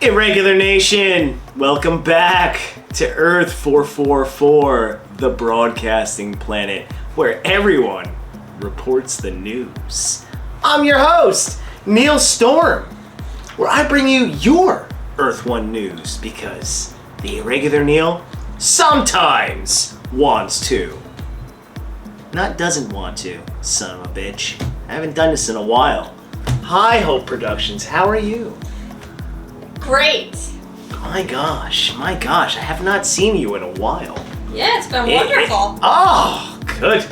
Irregular Nation, welcome back to Earth 444, the broadcasting planet where everyone reports the news. I'm your host, Neil Storm, where I bring you your Earth 1 news because the Irregular Neil sometimes wants to. Not doesn't want to, son of a bitch. I haven't done this in a while. Hi, Hope Productions, how are you? Great. My gosh, I have not seen you in a while. Yeah, it's been wonderful. Good.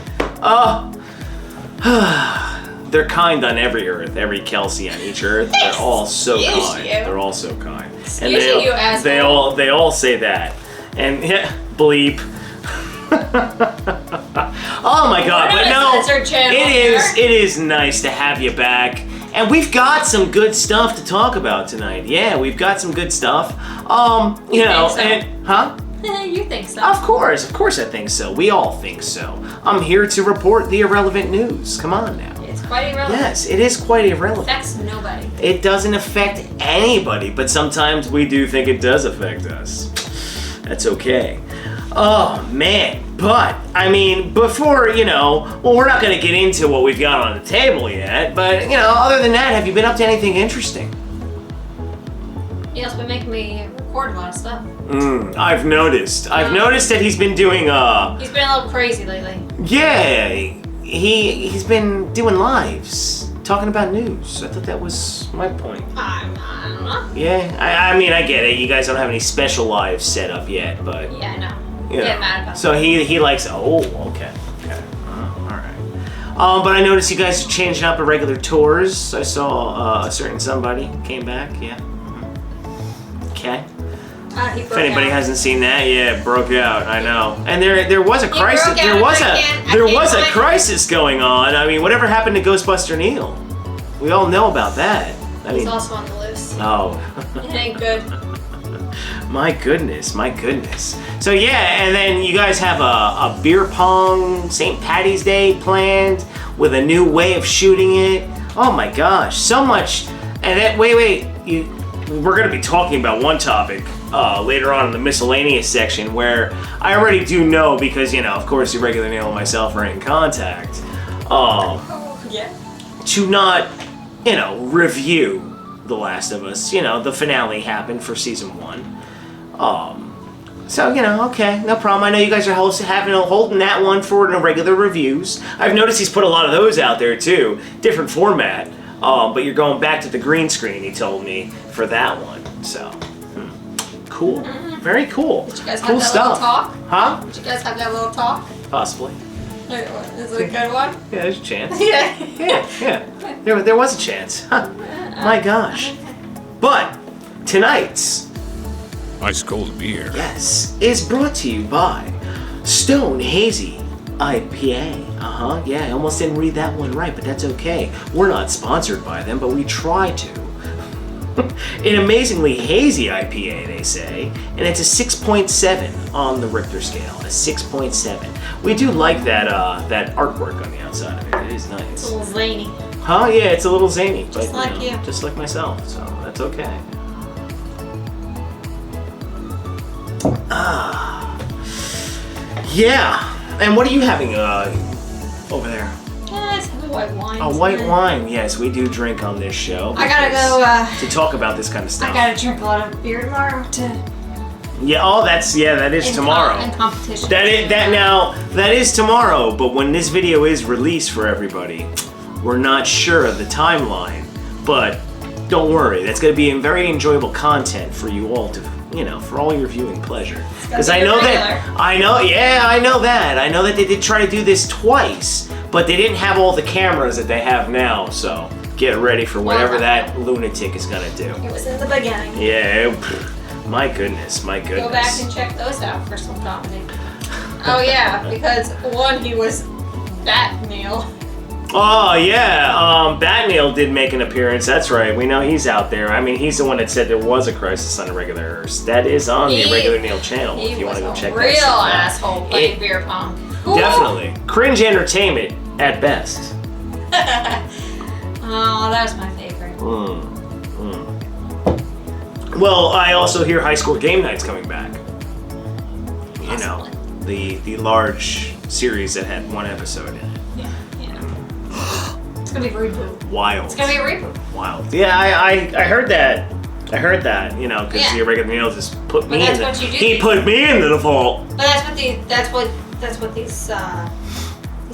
They're kind on every Earth, every Kelsey on each Earth. They're all so kind. They're all so kind. And they all say that. And yeah, bleep. Oh my god, but no, it is nice to have you back. And we've got some good stuff to talk about tonight. Yeah, we've got some good stuff. You think so? Of course I think so. We all think so. I'm here to report the irrelevant news. Come on now. It's quite irrelevant. Yes, it is quite irrelevant. It affects nobody. It doesn't affect anybody, but sometimes we do think it does affect us. That's okay. Oh man, but I mean, before, we're not going to get into what we've got on the table yet, but, other than that, have you been up to anything interesting? Yeah, it's been making me record a lot of stuff. I've noticed that he's been doing, He's been a little crazy lately. Yeah, he's been doing lives, talking about news. I thought that was my point. I don't know. Yeah, I mean, I get it. You guys don't have any special lives set up yet, but... Yeah, I know. Yeah. Get mad about so he likes. Oh, okay. All right. But I noticed you guys are changing up irregular tours. I saw a certain somebody came back. Yeah. Okay. If anybody hasn't seen that, yeah, it broke out. I know. And there was a crisis. There was a crisis going on. I mean, whatever happened to Ghostbuster Neil? We all know about that. He's also on the loose. Oh. It ain't good. My goodness. So yeah, and then you guys have a beer pong St. Paddy's Day planned with a new way of shooting it. Oh my gosh, so much. And then, we're going to be talking about one topic later on in the miscellaneous section where I already do know because, of course, Irregular Neil and myself are in contact. To not, review The Last of Us. The finale happened for season 1. So, okay, no problem. I know you guys are holding that one for irregular reviews. I've noticed he's put a lot of those out there, too. Different format. But you're going back to the green screen, he told me, for that one. So, cool. Mm-hmm. Very cool. Did you guys cool have that stuff. little talk? Huh? Did you guys have that little talk? Possibly. Is it a good one? Yeah, there's a chance. Yeah. There was a chance. Huh. My gosh. But tonight's Ice cold beer. Yes, is brought to you by Stone Hazy IPA. Yeah, I almost didn't read that one right, but that's okay. We're not sponsored by them, but we try to. An amazingly hazy IPA, they say, and it's a 6.7 on the Richter scale, a 6.7. We do like that artwork on the outside of it. It is nice. It's a little zany. Huh? Yeah, it's a little zany, just but like you. Just like myself, so that's okay. Yeah. And what are you having over there? Yeah, it's a white wine. A white wine. Yes, we do drink on this show. I gotta go to talk about this kind of stuff. I gotta drink a lot of beer tomorrow to. Yeah. Oh, that is tomorrow. In competition. That is tomorrow. But when this video is released for everybody, we're not sure of the timeline. But don't worry, that's going to be very enjoyable content for you all to. For all your viewing pleasure. Because I know that they did try to do this twice, but they didn't have all the cameras that they have now, so get ready for whatever that lunatic is gonna do. It was in the beginning. Yeah, my goodness. Go back and check those out for some comedy. Oh yeah, because one, he was that Neil. Oh, yeah. Bat Neil did make an appearance. That's right. We know he's out there. I mean, he's the one that said there was a crisis on Irregular Earth. That is on the Irregular Neil channel if you want to go check that out. Real asshole playing beer pong. Definitely. Cringe entertainment at best. Oh, that was my favorite. Well, I also hear High Score Game Night's coming back. You know, the large series that had one episode in it. Yeah. It's gonna be a reboot. Wild. It's gonna be a reboot. Wild. Yeah, I heard that. I heard that, you know, because the Irregular Neil just put me in. What you do. He put me in the vault. But that's what these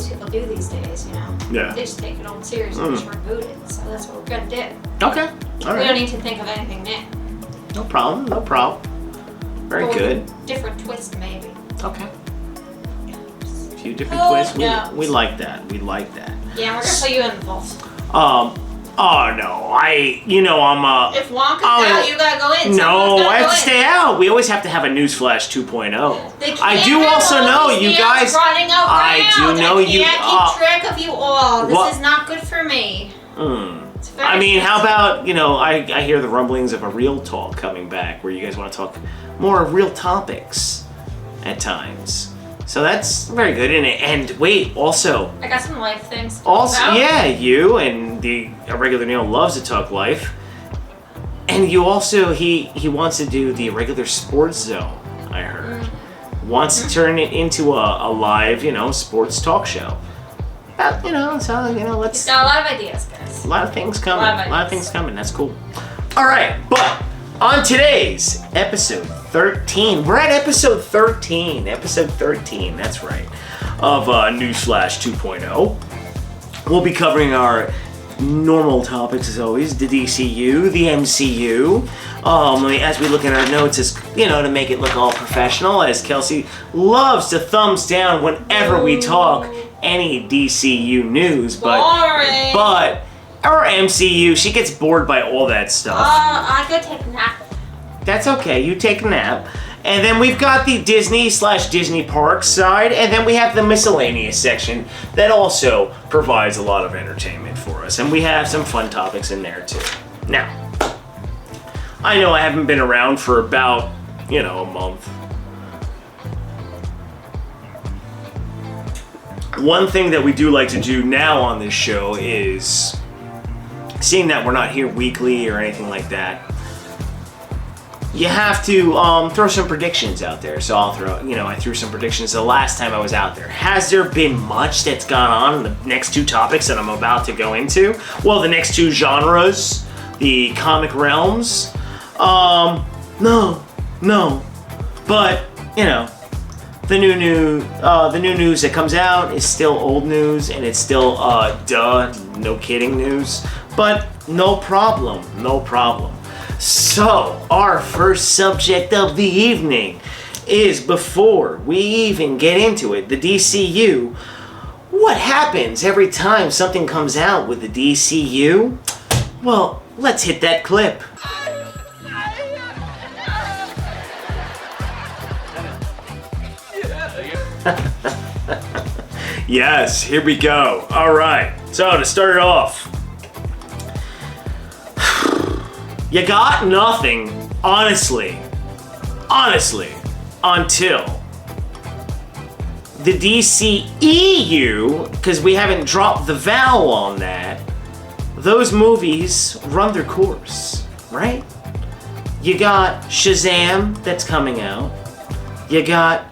people do these days, you know. Yeah. They just take an old series and just reboot it. So that's what we're gonna do. Okay. All right. We don't need to think of anything new. No problem. No problem. Very But with good. a different twist, maybe. Okay. A few different Oh, twists. no. We like that. We like that. Yeah, we're gonna put you in the vault. Oh no, I'm If Wonka's out, you gotta go in. No, Someone's gotta I have go to in. stay out. We always have to have a Newsflash 2.0. They can't I do have also all know these you meals guys. running around. I do know you. I can't keep track of you all. This what- is not good for me. It's very I mean, how stressful. about, I hear the rumblings of a real talk coming back where you guys want to talk more real topics at times. So that's very good. And wait, also, I got some life things. To Also, talk about. yeah, you and the Irregular Neil loves to talk life, and you also he wants to do the Irregular Sports Zone. I heard wants to turn it into a live, sports talk show. Let's Got a lot of ideas, guys. a lot of things coming. A lot of A lot of ideas. things coming. That's cool. All right, but on today's episode 13, we're at episode 13. Episode 13, that's right, of Newsflash 2.0. We'll be covering our normal topics as always: the DCU, the MCU. As we look at our notes, as to make it look all professional, as Kelsey loves to thumbs down whenever we talk any DCU news, Boring. but our MCU, she gets bored by all that stuff. I could take a nap. That's okay, you take a nap. And then we've got the Disney/Disney Parks side, and then we have the miscellaneous section that also provides a lot of entertainment for us. And we have some fun topics in there too. Now, I know I haven't been around for about, a month. One thing that we do like to do now on this show is, seeing that we're not here weekly or anything like that, you have to throw some predictions out there. So I threw some predictions the last time I was out there. Has there been much that's gone on in the next two topics that I'm about to go into? Well, the next two genres, the comic realms. No. But, the new news that comes out is still old news, and it's still, no kidding news. But no problem. So, our first subject of the evening is, before we even get into it, the DCU. What happens every time something comes out with the DCU? Well, let's hit that clip. Yes, here we go. All right. So, to start it off, you got nothing, honestly, until the DCEU, because we haven't dropped the vowel on that. Those movies run their course, right? You got Shazam that's coming out. You got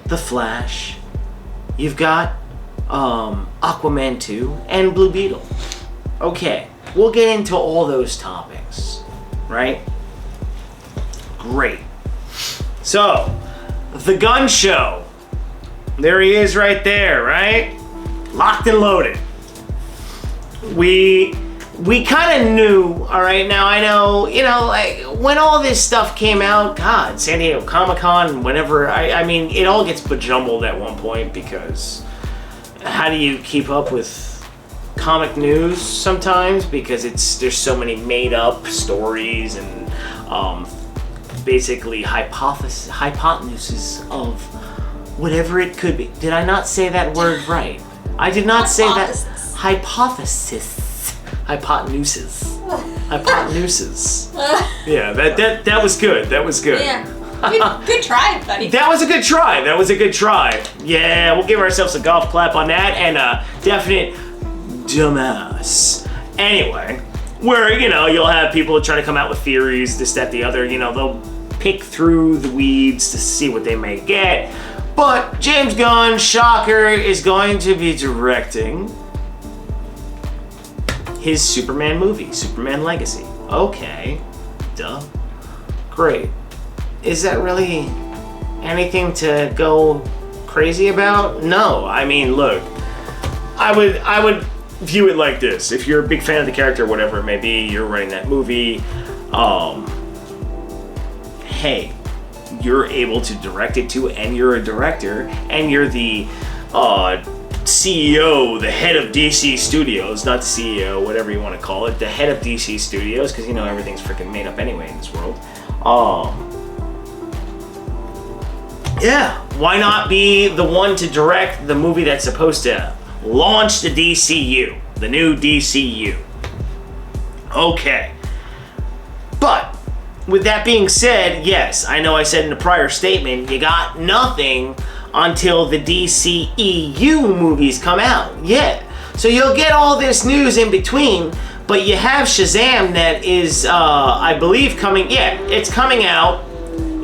The Flash. You've got Aquaman 2 and Blue Beetle. Okay, we'll get into all those topics, right? Great. So, the gun show. There he is right there, right? Locked and loaded. We kind of knew, all right? Now, I know, like, when all this stuff came out, God, San Diego Comic-Con, whenever, I mean, it all gets bejumbled at one point, because how do you keep up with comic news sometimes? Because there's so many made-up stories and basically hypotheses of whatever it could be. Did I not say that word right? I did not say that. Hypothesis. Hypotenuses. Yeah, that was good. That was good. Yeah. Good try, buddy. That was a good try. Yeah, we'll give ourselves a golf clap on that, and a definite dumbass. Anyway, where, you know, you'll have people try to come out with theories, this, that, the other, you know, they'll pick through the weeds to see what they may get. But James Gunn, shocker, is going to be directing his Superman movie, Superman Legacy. Okay, duh. Great. Is that really anything to go crazy about? No. I mean, look, I would view it like this. If you're a big fan of the character, whatever it may be, you're writing that movie, hey, you're able to direct it too, and you're a director, and you're the CEO, the head of DC Studios, not the CEO, whatever you want to call it, the head of DC Studios, because, you know, everything's freaking made up anyway in this world. Yeah, why not be the one to direct the movie that's supposed to launch the DCU, the new DCU? Okay. But with that being said, yes, I know I said in a prior statement, you got nothing until the DCEU movies come out. Yeah. So you'll get all this news in between, but you have Shazam that is, I believe, coming. Yeah, it's coming out.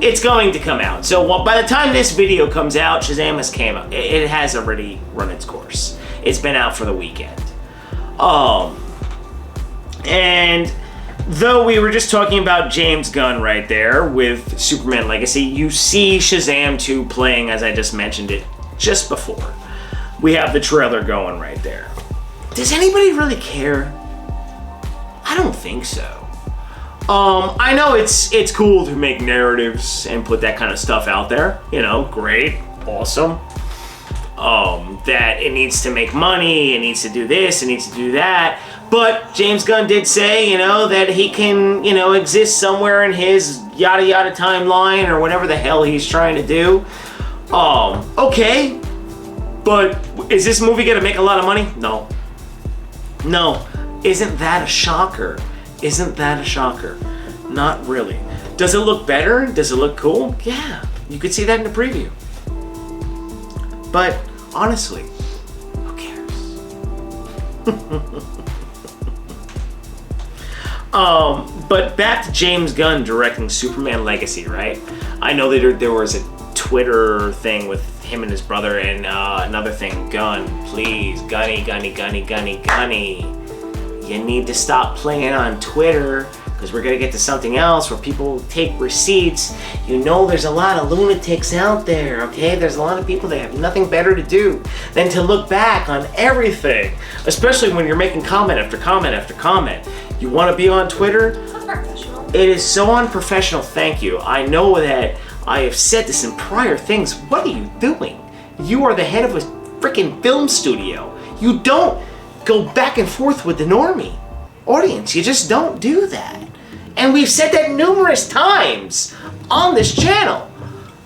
It's going to come out. So by the time this video comes out, Shazam has came out. It has already run its course. It's been out for the weekend. And though we were just talking about James Gunn right there with Superman Legacy, you see Shazam 2 playing, as I just mentioned it just before. We have the trailer going right there. Does anybody really care? I don't think so. I know it's cool to make narratives and put that kind of stuff out there. You know, great, awesome. That it needs to make money, it needs to do this, it needs to do that. But James Gunn did say, you know, that he can, you know, exist somewhere in his yada yada timeline or whatever the hell he's trying to do. Okay. But is this movie gonna make a lot of money? No. No. Isn't that a shocker? Isn't that a shocker? Not really. Does it look better? Does it look cool? Yeah. You could see that in the preview. But honestly, who cares? But back to James Gunn directing Superman Legacy, right? I know that there was a Twitter thing with him and his brother, and another thing, Gunn, please, Gunny. You need to stop playing on Twitter, because we're gonna get to something else where people take receipts. You know, there's a lot of lunatics out there, okay? There's a lot of people that have nothing better to do than to look back on everything, especially when you're making comment after comment after comment. You wanna be on Twitter? Unprofessional. It is so unprofessional, thank you. I know that I have said this in prior things. What are you doing? You are the head of a freaking film studio. You don't go back and forth with the normie audience. You just don't do that. And we've said that numerous times on this channel.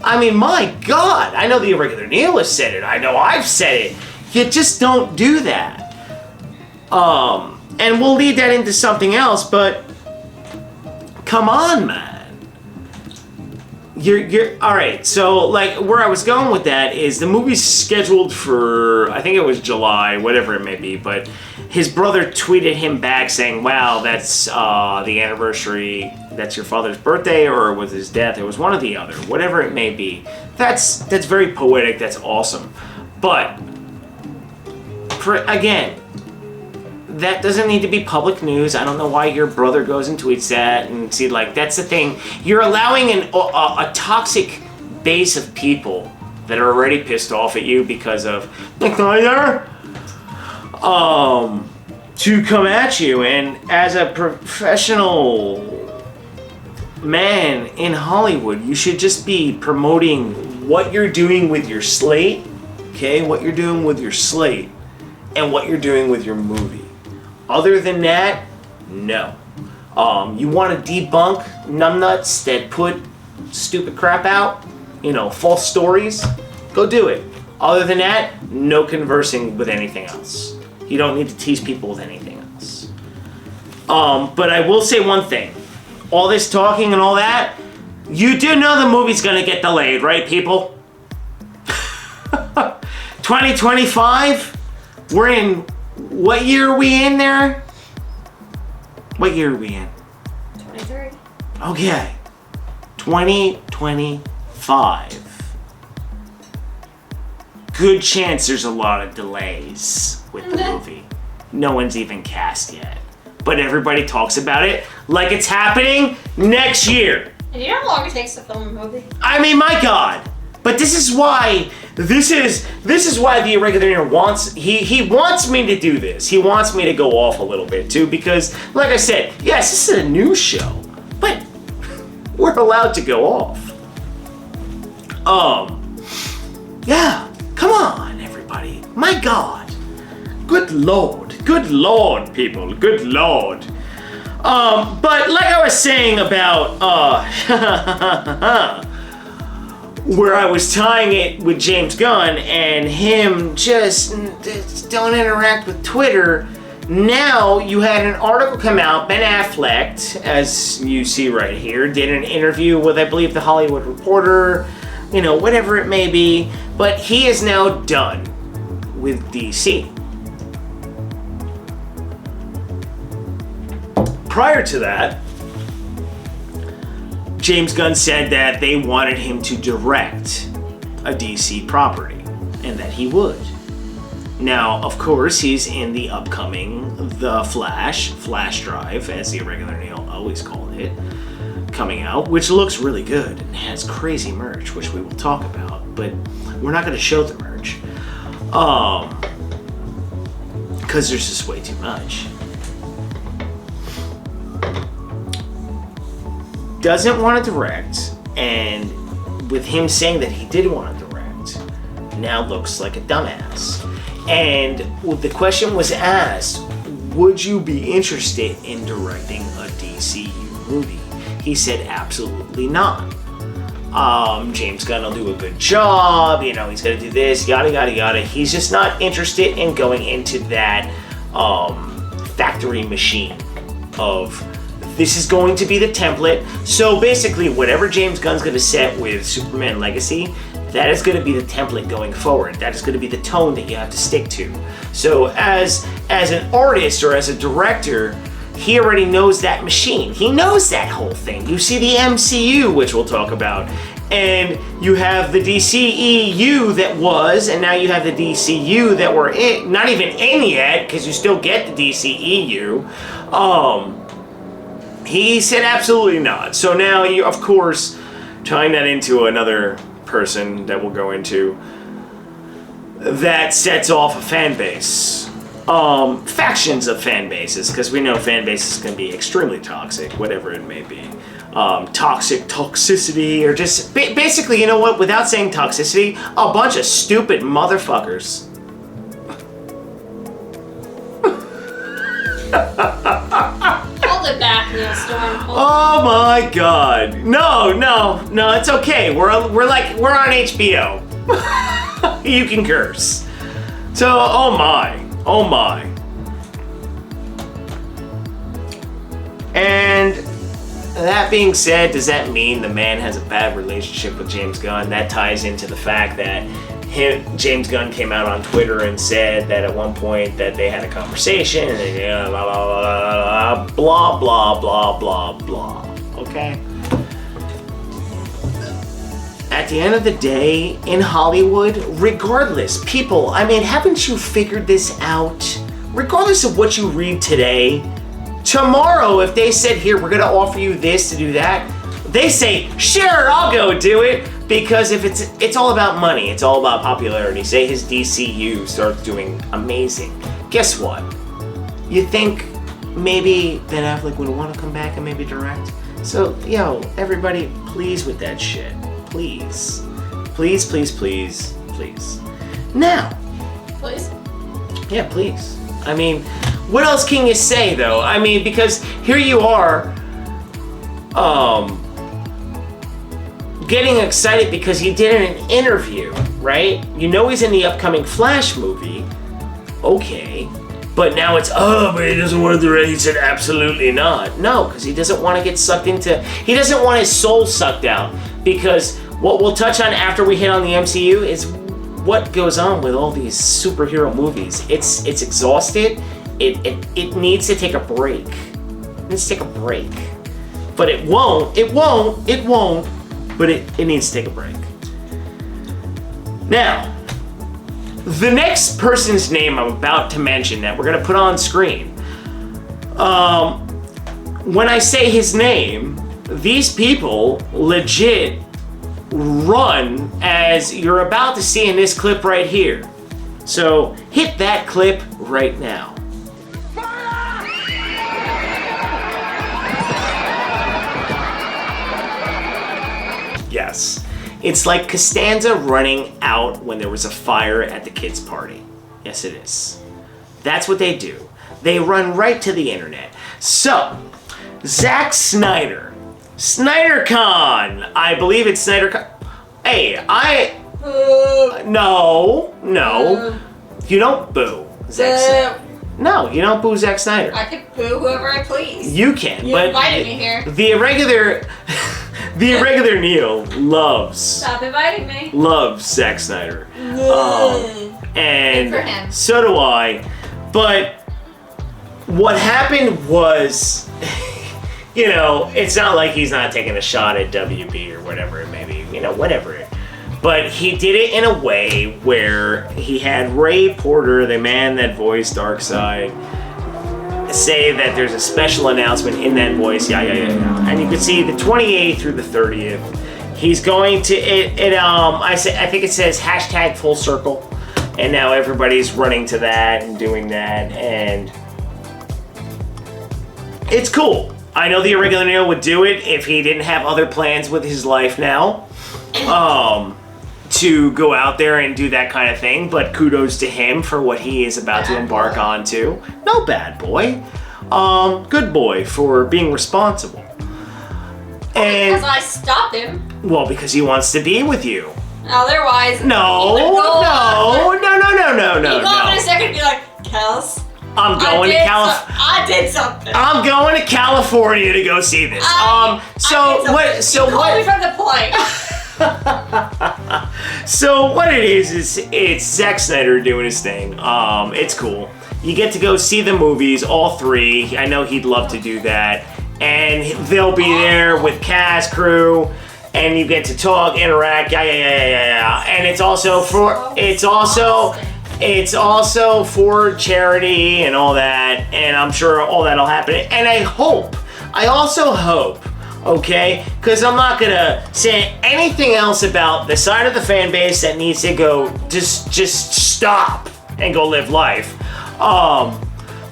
I mean, my God. I know the Irregular Neil has said it. I know I've said it. You just don't do that. And we'll lead that into something else, but come on, man. You're all right. So, like, where I was going with that is the movie's scheduled for, I think it was July, whatever it may be. But his brother tweeted him back saying, "Wow, that's the anniversary. That's your father's birthday, or with his death. It was one or the other. Whatever it may be. That's very poetic. That's awesome. But again, that doesn't need to be public news. I don't know why your brother goes and tweets that. And see, like, that's the thing. You're allowing a toxic base of people that are already pissed off at you because of McNider to come at you. And as a professional man in Hollywood, you should just be promoting what you're doing with your slate, okay? What you're doing with your slate and what you're doing with your movie. Other than that, no. You want to debunk numbnuts that put stupid crap out, you know, false stories, go do it. Other than that, no conversing with anything else. You don't need to tease people with anything else. But I will say one thing. All this talking and all that, you do know the movie's gonna get delayed, right, people? 2025? We're in, what year are we in there? What year are we in? 23. Okay. 2025. Good chance there's a lot of delays with the movie. No one's even cast yet. But everybody talks about it like it's happening next year. And you know how long it takes to film a movie? I mean, my God. But this is why the Irregular wants he wants me to do this. He wants me to go off a little bit too, because like I said, yes, this is a news show, but we're allowed to go off. Yeah, come on, everybody. My God. Good Lord, people, good Lord. But like I was saying about, where I was tying it with James Gunn and him just don't interact with Twitter, now you had an article come out, Ben Affleck, as you see right here, did an interview with, I believe, The Hollywood Reporter, whatever it may be, but he is now done with DC. Prior to that, James Gunn said that they wanted him to direct a DC property, and that he would. Now, of course, he's in the upcoming The Flash Drive, as the Irregular Neil always called it, coming out, which looks really good and has crazy merch, which we will talk about, but we're not going to show the merch, because there's just way too much. Doesn't want to direct, and with him saying that he did want to direct, now looks like a dumbass. And the question was asked, would you be interested in directing a DCU movie? He said absolutely not. James Gunn will do a good job, he's going to do this, yada yada yada. He's just not interested in going into that factory machine of, this is going to be the template. So basically, whatever James Gunn's going to set with Superman Legacy, that is going to be the template going forward. That is going to be the tone that you have to stick to. So as an artist or as a director, he already knows that machine. He knows that whole thing. You see the MCU, which we'll talk about, and you have the DCEU that was, and now you have the DCU that we're in, not even in yet, because you still get the DCEU. He said absolutely not. So now you, of course, tying that into another person that we'll go into, that sets off a fan base. Factions of fan bases, because we know fan bases can be extremely toxic, whatever it may be. Toxicity, or just basically, you know what, without saying toxicity, a bunch of stupid motherfuckers. Hold it back, Neil Storm. Oh my God! No, it's okay. We're on HBO. You can curse. So, oh my. And that being said, does that mean the man has a bad relationship with James Gunn? That ties into the fact that James Gunn came out on Twitter and said that at one point that they had a conversation and they blah blah blah blah blah. Okay? At the end of the day, in Hollywood, regardless, people, haven't you figured this out? Regardless of what you read today, tomorrow, if they said, here, we're gonna offer you this to do that, they say, sure, I'll go do it. Because if it's all about money, it's all about popularity. Say his DCU starts doing amazing. Guess what? You think maybe Ben Affleck would want to come back and maybe direct? So, everybody, please with that shit. Please. Please, please, please, please. Now. Please? Yeah, please. What else can you say, though? Because here you are, getting excited because he did an interview, right? He's in the upcoming Flash movie. Okay. But now it's, but he doesn't want to direct. He said absolutely not. No, because he doesn't want to get sucked into, he doesn't want his soul sucked out. Because what we'll touch on after we hit on the MCU is what goes on with all these superhero movies. It's exhausted. It needs to take a break. It needs to take a break. But it won't, but it needs to take a break. Now, the next person's name I'm about to mention that we're gonna put on screen, when I say his name, these people legit run as you're about to see in this clip right here. So hit that clip right now. Yes. It's like Costanza running out when there was a fire at the kids' party. Yes, it is. That's what they do. They run right to the internet. So, Zack Snyder. SnyderCon. I believe it's SnyderCon. Hey, No. You don't boo Zack Snyder. No, you don't boo Zack Snyder. I could boo whoever I please. You can, but invited me here. The irregular Neil loves. Stop inviting me. Loves Zack Snyder. And Good for him. So do I. But what happened was, it's not like he's not taking a shot at WB or whatever it may be, whatever. But he did it in a way where he had Ray Porter, the man that voiced Darkseid, say that there's a special announcement in that voice, yeah. And you can see the 28th through the 30th. He's going to I think it says #full circle, and now everybody's running to that and doing that, and it's cool. I know the Irregular Neil would do it if he didn't have other plans with his life now, to go out there and do that kind of thing, but kudos to him for what he is about to embark on too. No bad boy. Good boy for being responsible. And because I stopped him. Well, because he wants to be with you. Otherwise, No. You go off in a second and be like, Kels, I'm going to California. I did something. I'm going to California to go see this. Call me from the plane. So what it is it's Zack Snyder doing his thing. It's cool. You get to go see the movies, all three. I know he'd love to do that. And they'll be there with cast, crew, and you get to talk, interact, yeah. And it's also for charity and all that. And I'm sure all that'll happen. And I also hope, okay? Because I'm not gonna say anything else about the side of the fan base that needs to go just stop and go live life.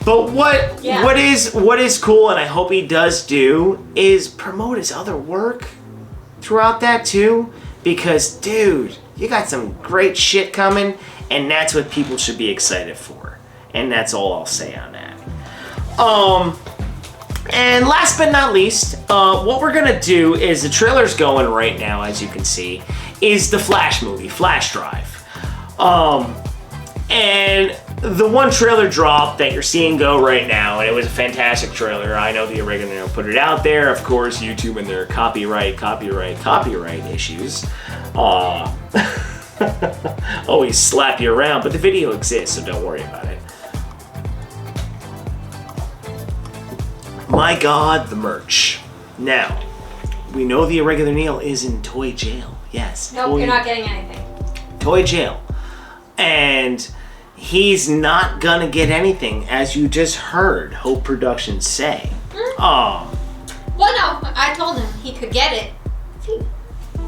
But what is cool, and I hope he does do, is promote his other work throughout that too. Because dude, you got some great shit coming, and that's what people should be excited for. And that's all I'll say on that. And last but not least, what we're gonna do is the trailer's going right now, as you can see, is the Flash movie, Flash Drive. And the one trailer drop that you're seeing go right now, and it was a fantastic trailer. I know the Irregular put it out there. Of course, YouTube and their copyright issues. Always slap you around, but the video exists, so don't worry about it. My God, the merch. Now, we know the Irregular Neil is in toy jail. Yes. Nope, you're not getting anything. Toy jail. And he's not gonna get anything, as you just heard Hope Productions say. Well, no, I told him he could get it if he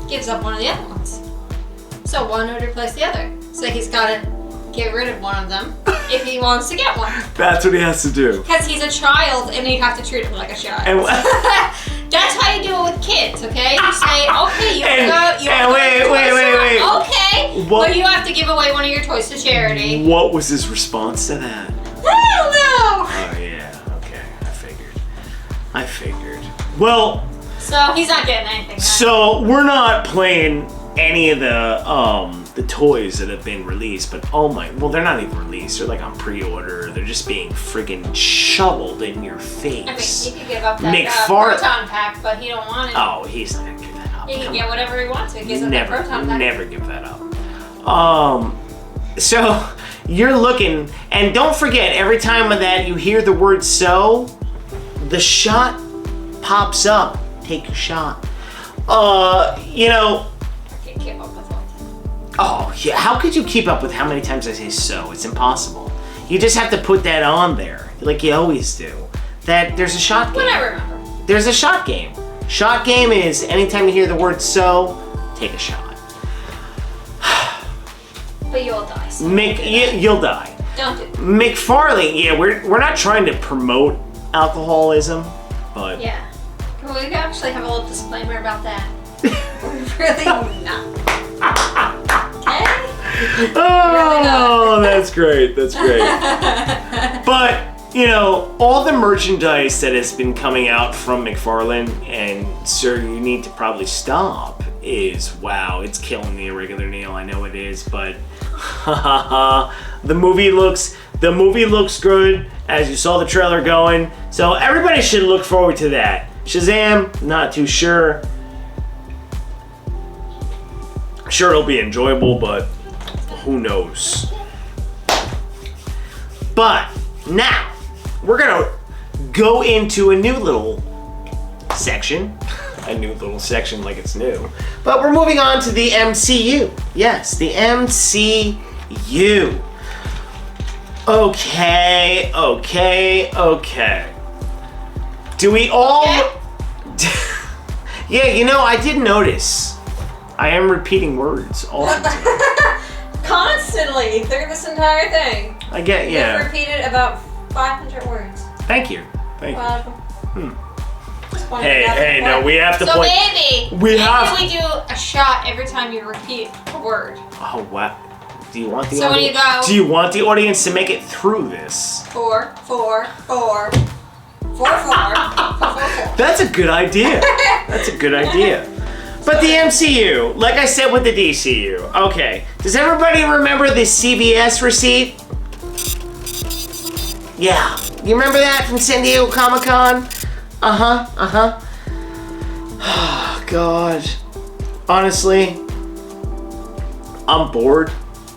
gives up one of the other ones. So one would replace the other. So he's gotta get rid of one of them if he wants to get one. That's what he has to do. Because he's a child and you have to treat him like a child. And that's how you do it with kids, okay? You say, okay, you wanna go wait. Okay, but you have to give away one of your toys to charity. What was his response to that? I don't know. Oh yeah, okay, I figured. Well, so he's not getting anything. So we're not playing any of the toys that have been released, but they're not even released. They're like on pre-order. They're just being friggin' shoveled in your face. I mean, he could give up that Proton pack, but he don't want it. Oh, he's not gonna give that up. He can get whatever he wants. He gives up that Proton pack. Never give that up. So you're looking, and don't forget, every time that you hear the word "so," the shot pops up. Take your shot. You know. I can't keep up with all Oh, yeah. How could you keep up with how many times I say so? It's impossible. You just have to put that on there, like you always do. That there's a shot game. When I remember. There's a shot game. Shot game is anytime you hear the word so, take a shot. But you'll die. So You'll die. don't do that. McFarlane, yeah, we're not trying to promote alcoholism, but Yeah. Can we actually have a little disclaimer about that? We're really not. Okay? oh, that's great. That's great. But you know, all the merchandise that has been coming out from McFarlane, and sir, you need to probably stop. Is wow, it's killing the Irregular Neil. I know it is, but the movie looks good, as you saw the trailer going. So everybody should look forward to that. Shazam, not too sure. Sure, it'll be enjoyable, but who knows? But now we're gonna go into a new little section. A new little section like it's new. But we're moving on to the MCU. Yes, the MCU. Okay. Do we all... Yeah, you know, I did notice. I am repeating words all the time. Constantly through this entire thing. I get, yeah. You've repeated about 500 words. Thank you. Hey, no, we have to so play. maybe we do a shot every time you repeat a word. Oh wow! Do you want the So when you go, do you want the audience to make it through this? 4, 4, 4, 4, 4, 4, 4, 4. That's a good idea. That's a good idea. But the MCU, like I said with the DCU, okay. Does everybody remember the CVS receipt? Yeah. You remember that from San Diego Comic-Con? Oh, God. Honestly, I'm bored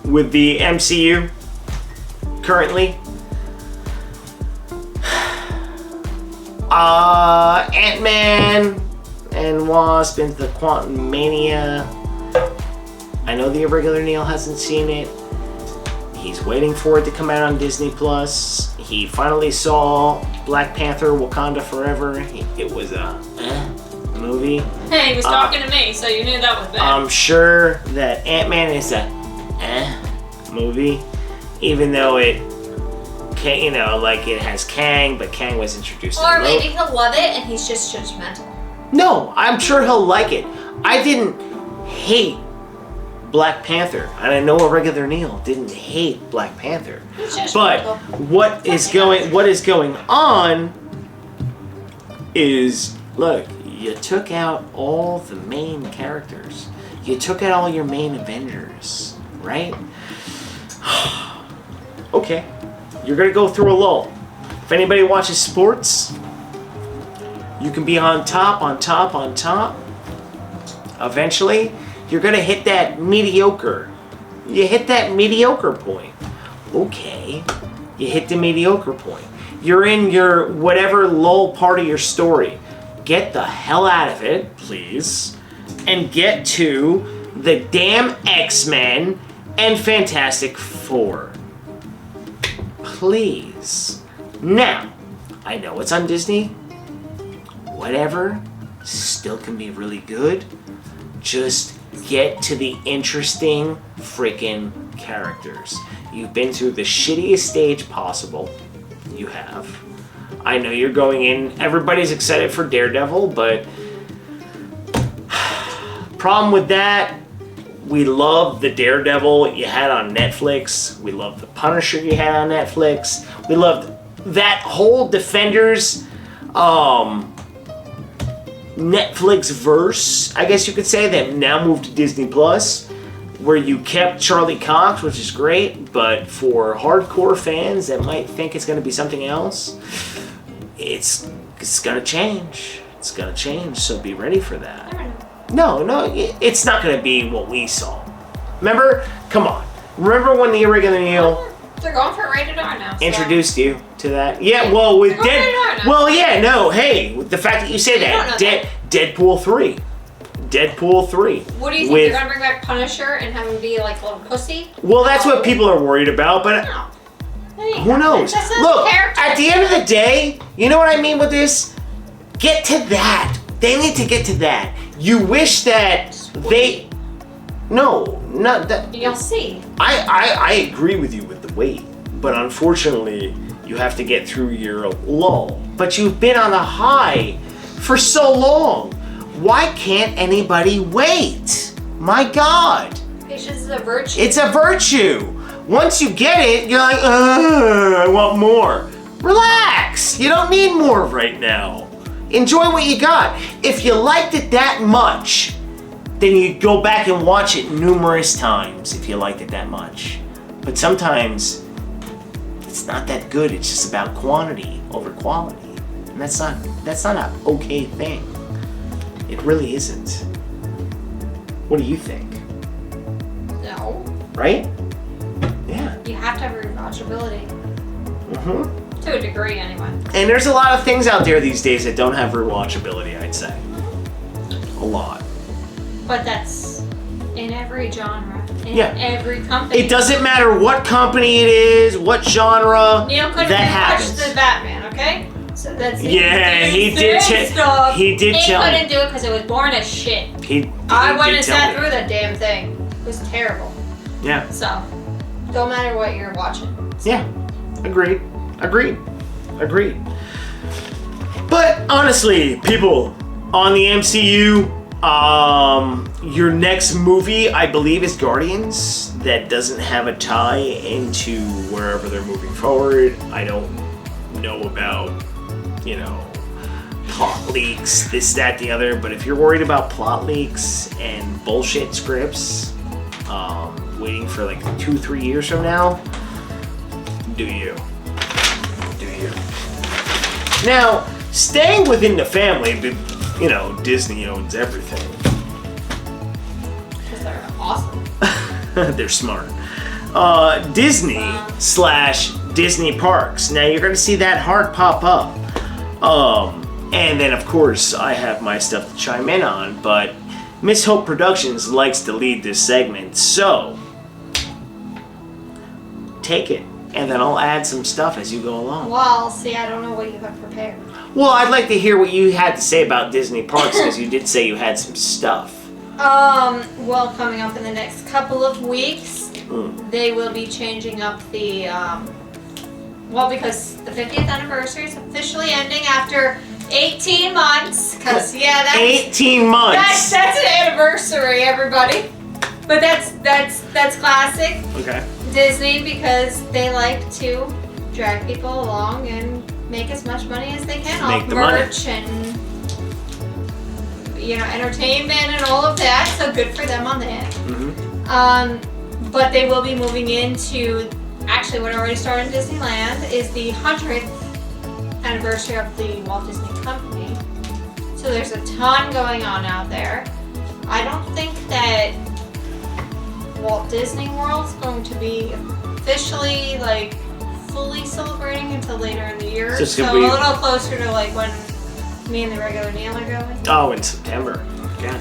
with the MCU currently. Ant-Man and Wasp into the Quantum Mania. I know the Irregular Neil hasn't seen it. He's waiting for it to come out on Disney Plus. He finally saw Black Panther: Wakanda Forever. It was a movie. Hey, he was talking to me, so you knew that was bad. I'm sure that Ant-Man is a movie, even though it can't, you know, like it has Kang, but Kang was introduced. Or maybe he'll love it and he's just judgmental. No, I'm sure he'll like it. I didn't hate Black Panther, and I know Irregular Neil didn't hate Black Panther. But what is going on is, look, you took out all the main characters. You took out all your main Avengers, right? Okay, you're gonna go through a lull. If anybody watches sports, you can be on top. Eventually, you're gonna hit that mediocre. You hit that mediocre point. Okay, you hit the mediocre point. You're in your whatever lull part of your story. Get the hell out of it, please, and get to the damn X-Men and Fantastic Four. Please. Now, I know it's on Disney. Whatever, still can be really good. Just get to the interesting freaking characters. You've been through the shittiest stage possible. You have. I know you're going in, everybody's excited for Daredevil, but problem with that, we love the Daredevil you had on Netflix. We love the Punisher you had on Netflix. We loved that whole Defenders Netflix verse, I guess you could say, that now moved to Disney Plus, where you kept Charlie Cox, which is great, but for hardcore fans that might think it's going to be something else, it's going to change. It's going to change, so be ready for that. No, it's not going to be what we saw. Remember? Come on. Remember when the Irregular Neil They're going for rated R now. introduced you to that? Yeah, well, with hey, the fact that you say that, Deadpool 3. Deadpool 3. What do you think? You're gonna bring back Punisher and have him be like a little pussy? Well, that's what people are worried about, but who knows? Look, at the end of the day, you know what I mean with this? Get to that. They need to get to that. You wish that they... No, not that... You'll see. I agree with you with the weight, but unfortunately, you have to get through your lull. But you've been on a high for so long. Why can't anybody wait? My God. Patience is a virtue. It's a virtue. Once you get it, you're like, I want more. Relax. You don't need more right now. Enjoy what you got. If you liked it that much, then you go back and watch it numerous times if you liked it that much. But sometimes it's not that good. It's just about quantity over quality. And that's not an okay thing. It really isn't. What do you think? No. Right? Yeah. You have to have rewatchability. Mm-hmm. To a degree, anyway. And there's a lot of things out there these days that don't have rewatchability, I'd say. A lot. But that's in every genre. In Yeah. every company. It doesn't matter what company it is, what genre, Neil couldn't that watch happens. the Batman, okay? So that's Yeah, he did tell tell He me. couldn't do it because it was boring as shit. I went and sat through the damn thing. It was terrible. Yeah. So, don't matter what you're watching. Yeah. Agreed. But honestly, people, on the MCU, your next movie, I believe, is Guardians. That doesn't have a tie into wherever they're moving forward. I don't know about, plot leaks, this, that, the other. But if you're worried about plot leaks and bullshit scripts, waiting for like 2-3 years from now, do you. Now, staying within the family, Disney owns everything. Because they're awesome. They're smart. Disney/Disney Parks. Now you're gonna see that heart pop up. And then of course I have my stuff to chime in on, but Miss Hope Productions likes to lead this segment, so take it. And then I'll add some stuff as you go along. Well, see, I don't know what you have prepared. Well, I'd like to hear what you had to say about Disney Parks, because you did say you had some stuff. Well, coming up in the next couple of weeks, they will be changing up the, because the 50th anniversary is officially ending after 18 months. Because, yeah, that's... 18 months! That's an anniversary, everybody. But that's classic. Okay. Disney, because they like to drag people along and make as much money as they can off merch and entertainment and all of that. So good for them on that. Mm-hmm. But they will be moving into actually what already started in Disneyland is the 100th anniversary of the Walt Disney Company. So there's a ton going on out there. I don't think that Walt Disney World's going to be officially fully celebrating until later in the year. So a little closer to when me and the regular Neil are going. Oh, in September. Yeah.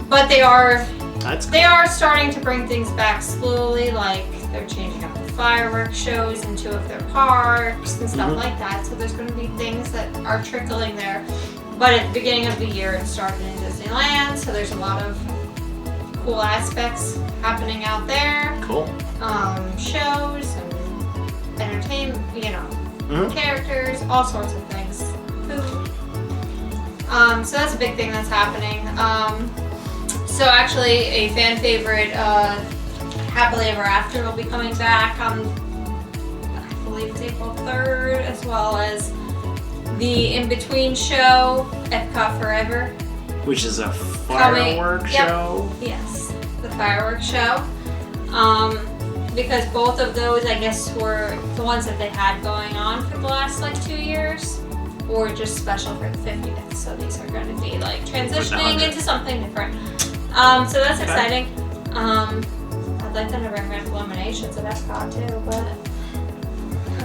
But they are That's cool. They are starting to bring things back slowly, they're changing up the fireworks shows in 2 of their parks and stuff like that. So there's going to be things that are trickling there. But at the beginning of the year, it started in Disneyland, so there's a lot of cool aspects happening out there. Cool. Shows and entertainment, characters, all sorts of things. Food. So that's a big thing that's happening. So actually, a fan favorite, Happily Ever After, will be coming back on, I believe it's April 3rd, as well as the in-between show, Epcot Forever. Which is a fireworks show? Yes, the fireworks show. Because both of those, I guess, were the ones that they had going on for the last 2 years, or just special for the 50th. So these are going to be transitioning into something different. So that's exciting. I'd like them to bring back Illuminations at Epcot too, but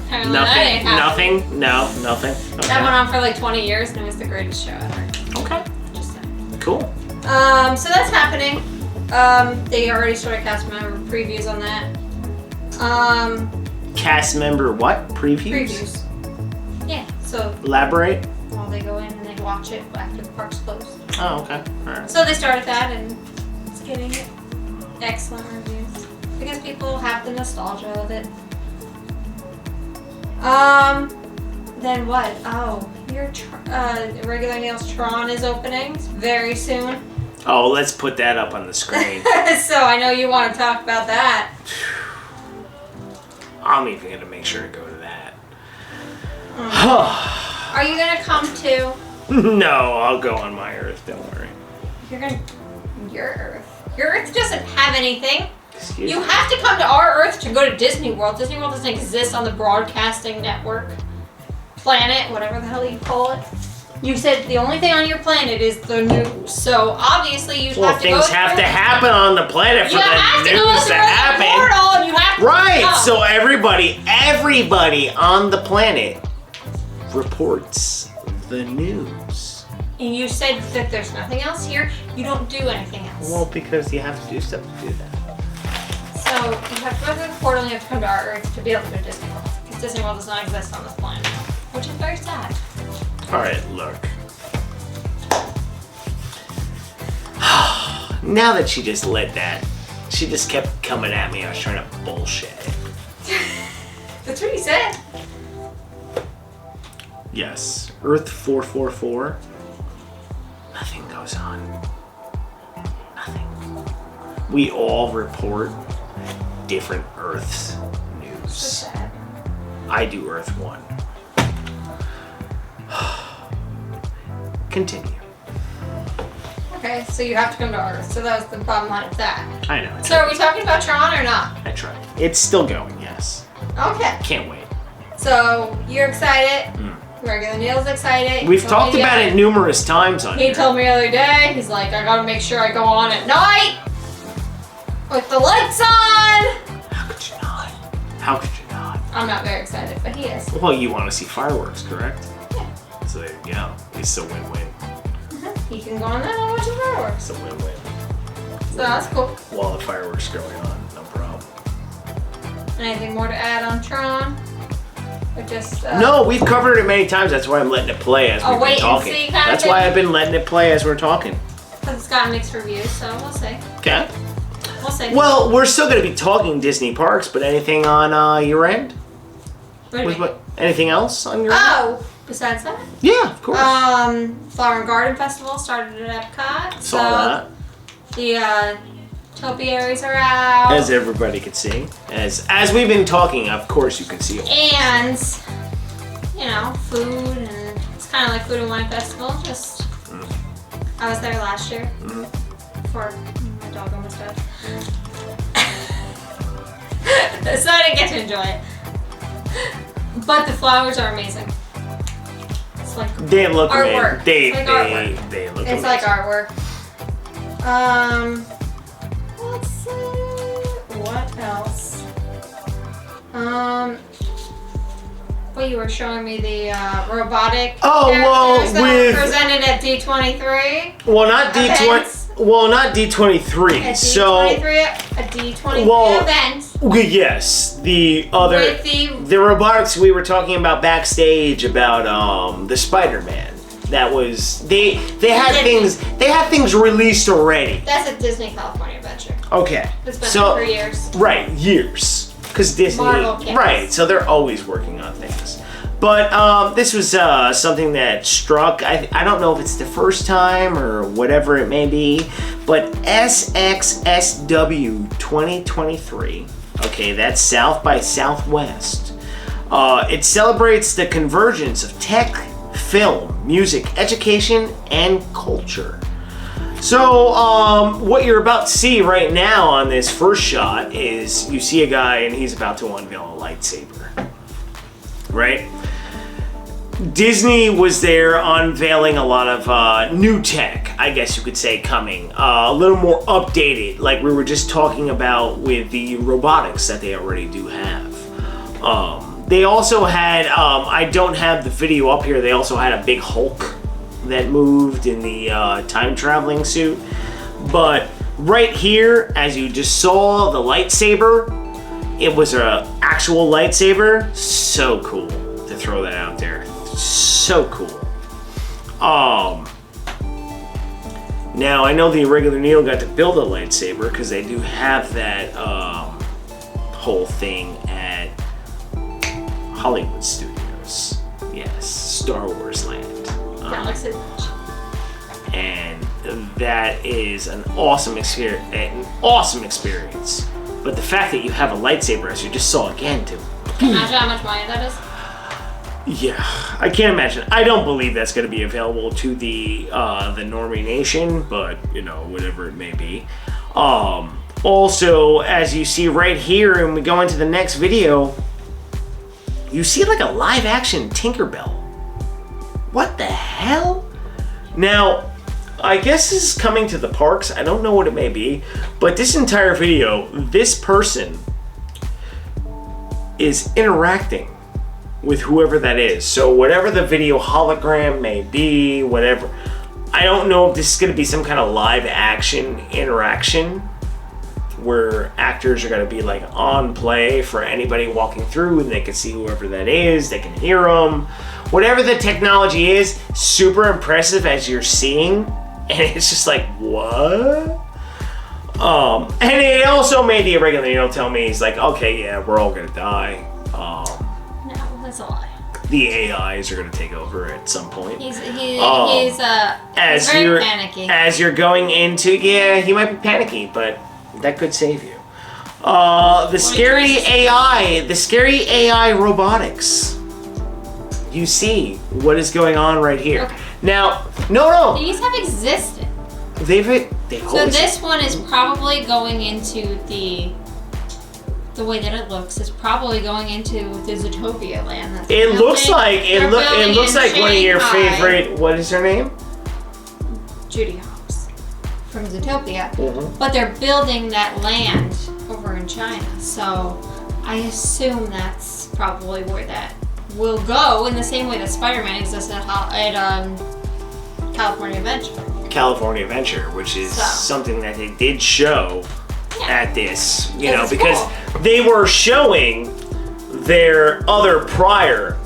Apparently that ain't happening. Nothing. Okay. That went on for like 20 years and it was the greatest show ever. Okay. Just saying. Cool. So that's happening. They already started cast member previews on that. Cast member what? Previews? Previews. Yeah, so Elaborate? well, they go in and they watch it after the park's closed. Oh, okay. Alright. So they started that and it's getting excellent reviews. Because people have the nostalgia of it. Then what? Oh, your Irregular Nails Tron is opening very soon. Oh, let's put that up on the screen. So I know you want to talk about that. I'm even gonna make sure to go to that. Are you gonna come too? No, I'll go on my Earth, don't worry. Your Earth. Your Earth doesn't have anything. Excuse You me. have to come to our Earth to go to Disney World. Disney World doesn't exist on the broadcasting network. Planet, whatever the hell you call it. You said the only thing on your planet is the news. So obviously you Well, have to go things have through- to happen on the planet for You have the to go news through to the happen. portal and you have to Right, go. so everybody on the planet reports the news. And you said that there's nothing else here. You don't do anything else. Well, because you have to do stuff to do that. So you have to go through the portal and you have to come to our Earth to be able to go to Disney World. Because Disney World does not exist on this planet. Which is very sad. Alright, look. Now that she just she just kept coming at me. I was trying to bullshit it. That's what he said. Yes, Earth 444. Nothing goes on. Nothing. We all report different Earths So news. sad. I do Earth 1. Continue. Okay, so you have to come to our Earth. So that was the bottom line of that. I know. So are we talking about Tron or not? I tried. It's still going, yes. Okay. Can't wait. So you're excited. Regular Neil's excited. We've talked about it numerous times on He here. told me the other day, he's like, I gotta make sure I go on at night with the lights on. How could you not? How could you not? I'm not very excited, but he is. Well, you want to see fireworks, correct? Yeah. So there you go. It's a win-win. He can go on that and watch the fireworks. It's a win-win. So that's cool. While the fireworks are going on, no problem. Anything more to add on Tron? Or just No, we've covered it many times. That's why I'm letting it play as we've been wait and talking. see kind of That's thing? why I've been letting it play as we're talking. Because it's got mixed reviews, so we'll see. Okay. We'll see. Well, we're still going to be talking Disney parks, but anything on your end? What do you mean? Anything else on your end? Oh, besides that? Yeah, of course. Flower and Garden Festival started at Epcot. Saw that. The topiaries are out. As everybody could see. As we've been talking, of course you can see it. And, food, and it's kind of like Food and Wine Festival, just, I was there last year, before my dog almost died. So I didn't get to enjoy it. But the flowers are amazing. It's like They look artwork. amazing. It's like artwork. They look It's amazing. like artwork. Let's see. What else? Well, you were showing me the robotic characters that were presented at D23. Well, not Events. Not D23. At So, D23, a D23 Well, event. yes, the other With the robotics we were talking about backstage about the Spider-Man. That was they had things released already. That's a Disney California Adventure. Okay. It's been So for years. right, years. Because Disney, Marvel campus. right? So they're always working on things. But this was something that struck. I don't know if it's the first time or whatever it may be, but SXSW 2023. Okay, that's South by Southwest. It celebrates the convergence of tech, film, music, education, and culture. So, what you're about to see right now on this first shot is you see a guy and he's about to unveil a lightsaber. Right? Disney was there unveiling a lot of new tech, I guess you could say, coming. A little more updated, like we were just talking about with the robotics that they already do have. They also had, I don't have the video up here, they also had a big Hulk that moved in the time traveling suit. But right here, as you just saw the lightsaber, it was an actual lightsaber. So cool to throw that out there. So cool. Now I know the Irregular Neil got to build a lightsaber because they do have that whole thing at Hollywood Studios. Yes, Star Wars Land. Galaxy. And that is an awesome experience. But the fact that you have a lightsaber, as you just saw again, too. Can you imagine how much money that is? Yeah, I can't imagine. I don't believe that's going to be available to the normie nation, but you know, whatever it may be. Also, as you see right here, and we go into the next video, you see like a live action Tinkerbell. What the hell? Now, I guess this is coming to the parks. I don't know what it may be, but this entire video, this person is interacting with whoever that is. So whatever the video hologram may be, whatever. I don't know if this is going to be some kind of live action interaction where actors are going to be like on play for anybody walking through and they can see whoever that is, they can hear them. Whatever the technology is, super impressive as you're seeing. And it's just like, what? And it also made the Irregular Neil tell me, he's like, okay, yeah, we're all going to die. No, that's a lie. The AIs are going to take over at some point. He's very panicky. As you're going into, yeah, he might be panicky, but that could save you. The scary AI robotics. You see what is going on right here. Okay. Now, no. These have existed. They've So this one is probably going into the way that it looks is probably going into the Zootopia land. It looks like one of your favorite. What is her name? Judy Hopps from Zootopia. Mm-hmm. But they're building that land over in China, so I assume that's probably where that will go in the same way that Spider-Man exists at California Adventure. California Adventure, which is something that they did show at this, because they were showing their other prior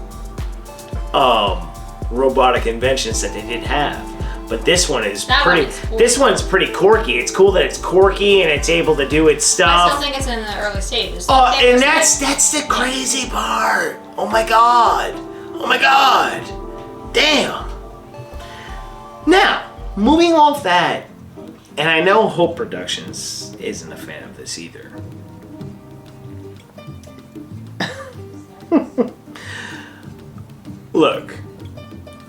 robotic inventions that they didn't have. But this one is cool. This one's pretty quirky. It's cool that it's quirky and it's able to do its stuff. I still think it's in the early stages. And that's the crazy part. Oh my god. Damn. Now, moving off that, and I know Hope Productions isn't a fan of this either. Look,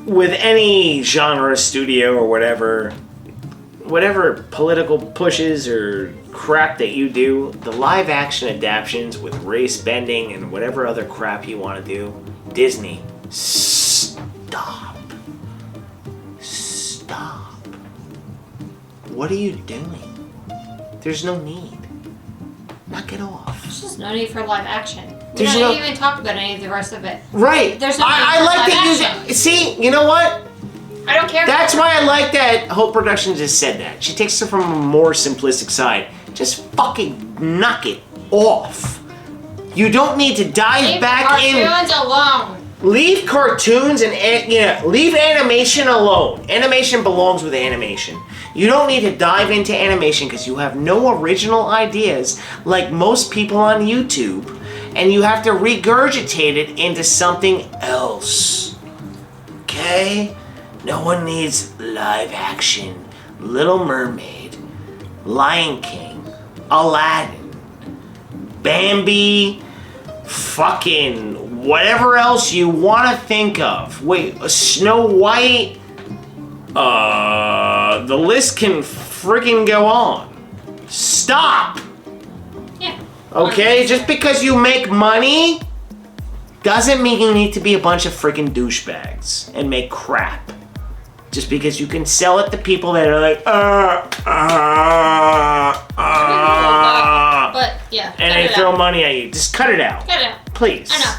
with any genre studio or whatever political pushes or crap that you do, the live action adaptions with race bending and whatever other crap you want to do, Disney, stop. What are you doing? There's no need. Knock it off. There's just no need for live action. We don't even talk about any of the rest of it. Right. There's no need I for like live that action. you see, you know what? I don't care. That's why I like that Hope Productions just said that. She takes it from a more simplistic side. Just fucking knock it off. You don't need to dive back in. Leave cartoons alone. Leave cartoons and leave animation alone. Animation belongs with animation. You don't need to dive into animation because you have no original ideas like most people on YouTube, and you have to regurgitate it into something else. Okay? No one needs live action. Little Mermaid, Lion King, Aladdin, Bambi, fucking whatever else you want to think of. Wait, Snow White. The list can freaking go on. Stop! Yeah. Okay? Just because you make money doesn't mean you need to be a bunch of freaking douchebags and make crap. Just because you can sell it to people that are like, But yeah. and they throw money at you. Just cut it out. Cut it out. Please. I know.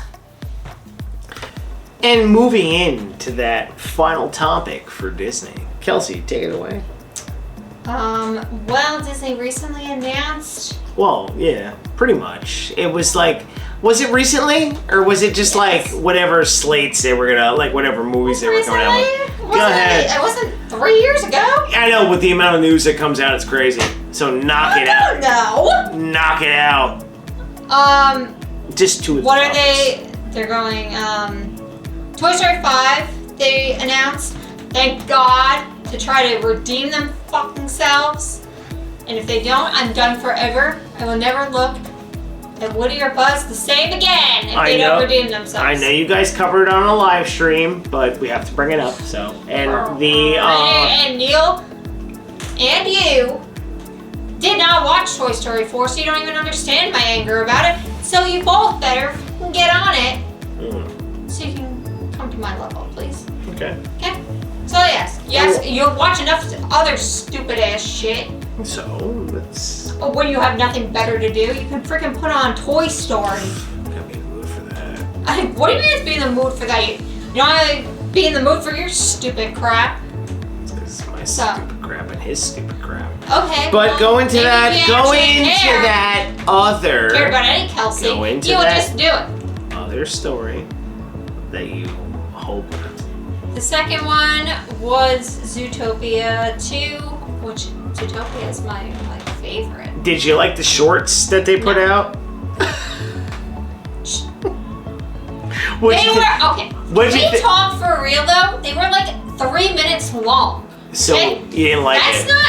And moving into that final topic for Disney. Kelsey, take it away. Well, Disney recently announced. Well, yeah, pretty much. It was like, was it recently? Or was it just like whatever slates they were gonna, like whatever movies they were coming out with? Go ahead. It wasn't 3 years ago? I know, with the amount of news that comes out, it's crazy. So knock it out. No. Knock it out. Just two of the What are topics. They're going, Toy Story 5, they announced, thank God, to try to redeem them fucking selves. And if they don't, I'm done forever. I will never look at Woody or Buzz the same again if they don't redeem themselves. I know you guys covered it on a live stream, but we have to bring it up, so. And the, And Neil and you did not watch Toy Story 4, so you don't even understand my anger about it. So you both better get on it. So you can come to my level, please. Okay. Okay? So yes, you'll watch enough other stupid ass shit. So, let's... But when you have nothing better to do, you can freaking put on Toy Story. Gotta be in the mood for that. What do you mean it's be in the mood for that? You don't be in the mood for your stupid crap. It's 'cause it's my stupid crap and his stupid crap. Okay. But well, go into maybe that, you actually other... care about any Kelsey. Go into you will that just do it. other story that you hope... The second one was Zootopia 2, which Zootopia is my favorite. Did you like the shorts that they put out? They talk for real though. They were like 3 minutes long. So okay? You didn't like That's it? not.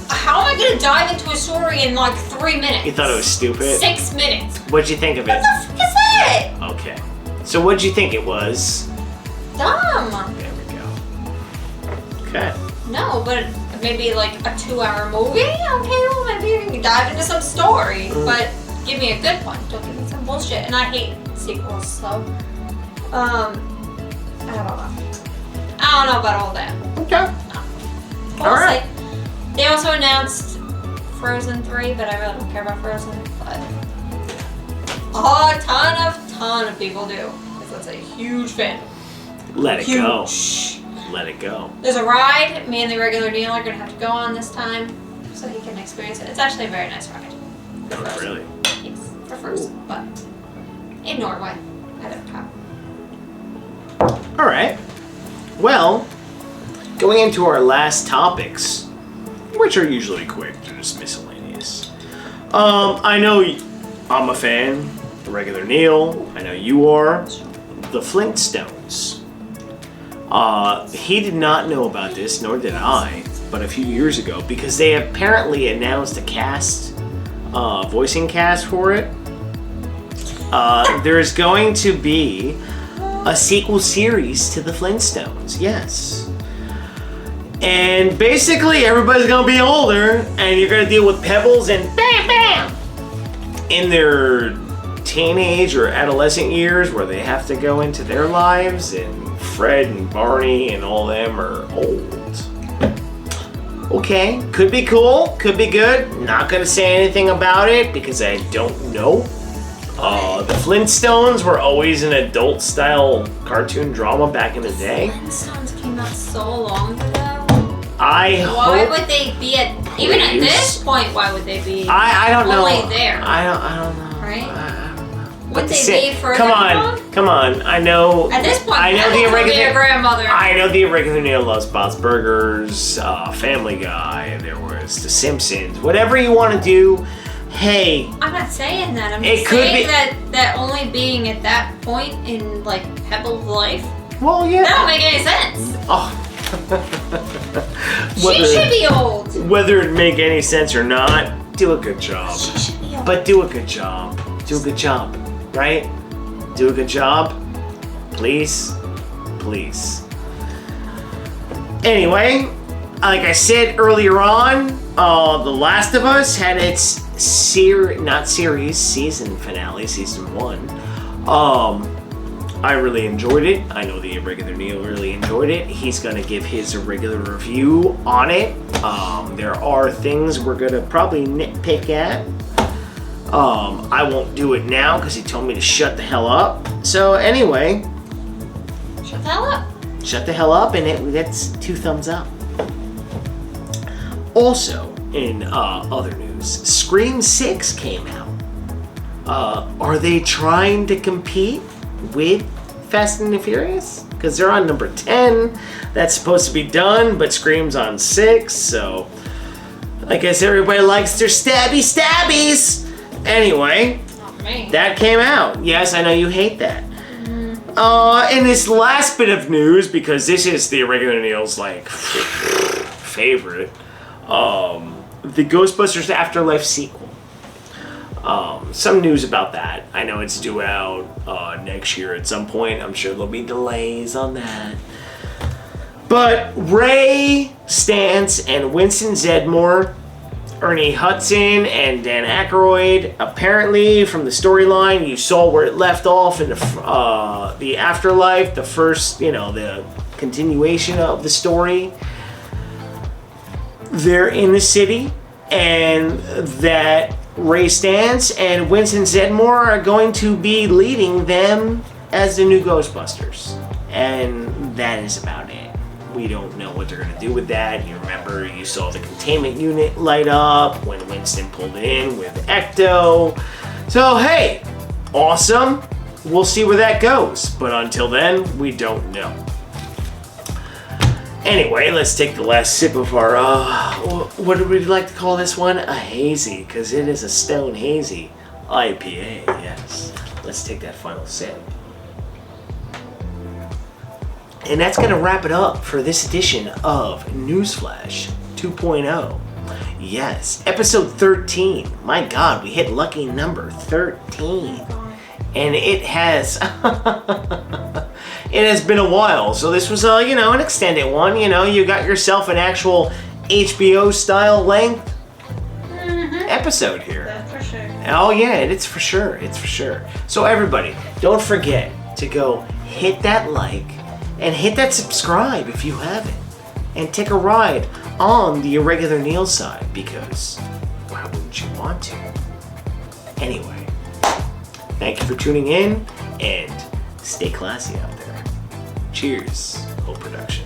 How am I gonna dive into a story in like 3 minutes? You thought it was stupid? 6 minutes. What'd you think of What it? the fuck is that? Okay. So what'd you think it was? Dumb. There we go. Okay. No, but maybe like a 2-hour movie. Okay, well maybe you can dive into some story, but give me a good one. Don't give me some bullshit. And I hate sequels, so I don't know. I don't know about all that. Okay. No. All right. They also announced Frozen 3, but I really don't care about Frozen. But a ton of people do, because that's a huge fan. Let it go. Huge. Let it go. There's a ride me and the regular Neil are gonna have to go on this time, so he can experience it. It's actually a very nice ride. For Frozen. Really? Yes, for Frozen, but in Norway at Epcot. All right. Well, going into our last topics, which are usually quick, they're just miscellaneous. I know I'm a fan, the regular Neil, I know you are, the Flintstones. He did not know about this, nor did I, but a few years ago, because they apparently announced a cast, voicing cast for it. There's going to be a sequel series to the Flintstones, yes. And basically everybody's gonna be older and you're gonna deal with Pebbles and Bam Bam in their teenage or adolescent years where they have to go into their lives, and Fred and Barney and all them are old. Okay, could be cool, could be good. Not gonna say anything about it because I don't know. The Flintstones were always an adult-style cartoon drama back in the day. Flintstones came out so long ago. Why would they be even at this point? Why would they be? I don't know. Only there. I don't know. Right? I don't know. Would they be further along? Come on. I know. At this point, I know Pebbles the would be irregular a grandmother. I know the irregular Neil loves Bob's Burgers, Family Guy. There was The Simpsons. Whatever you want to do. Hey. I'm not saying that. I'm just saying that only being at that point in like Pebbles' life. Well, yeah. That don't make any sense. Oh. She should be old. Whether it make any sense or not, do a good job. She should be old. But do a good job. Do a good job, right? Do a good job. Please. Please. Anyway, like I said earlier on, The Last of Us had its season finale, season 1. I really enjoyed it. I know the Irregular Neil really enjoyed it. He's gonna give his irregular review on it. There are things we're gonna probably nitpick at. I won't do it now because he told me to shut the hell up. So anyway, the hell up. Shut the hell up, and that's 2 thumbs up. Also, in other news, Scream 6 came out. Are they trying to compete with Fast and the Furious? Because they're on number 10. That's supposed to be done, but Scream's on 6, so I guess everybody likes their stabbies. Anyway, Not me. that came out. Yes, I know you hate that. In this last bit of news, because this is the Irregular Neil's like favorite, the Ghostbusters Afterlife sequel. Some news about that. I know it's due out next year at some point. I'm sure there'll be delays on that. But Ray Stantz and Winston Zeddemore, Ernie Hudson and Dan Aykroyd, apparently from the storyline, you saw where it left off in the Afterlife, the first, the continuation of the story. They're in the city, and that Ray Stantz and Winston Zeddemore are going to be leading them as the new Ghostbusters. And that is about it. We don't know what they're going to do with that. You remember, you saw the containment unit light up when Winston pulled in with Ecto. So, hey, awesome. We'll see where that goes. But until then, we don't know. Anyway, let's take the last sip of our, what would we like to call this one? A hazy, because it is a Stone Hazy IPA, yes. Let's take that final sip. And that's going to wrap it up for this edition of Newsflash 2.0. Yes, episode 13. My God, we hit lucky number 13. And it has it has been a while. So this was an extended one. You got yourself an actual HBO style length episode here. That's for sure. Oh yeah, it's for sure. It's for sure. So everybody, don't forget to go hit that like and hit that subscribe if you haven't. And take a ride on the Irregular Neil side, because why wouldn't you want to? Anyway, thank you for tuning in, and stay classy out there. Cheers, Whole Production.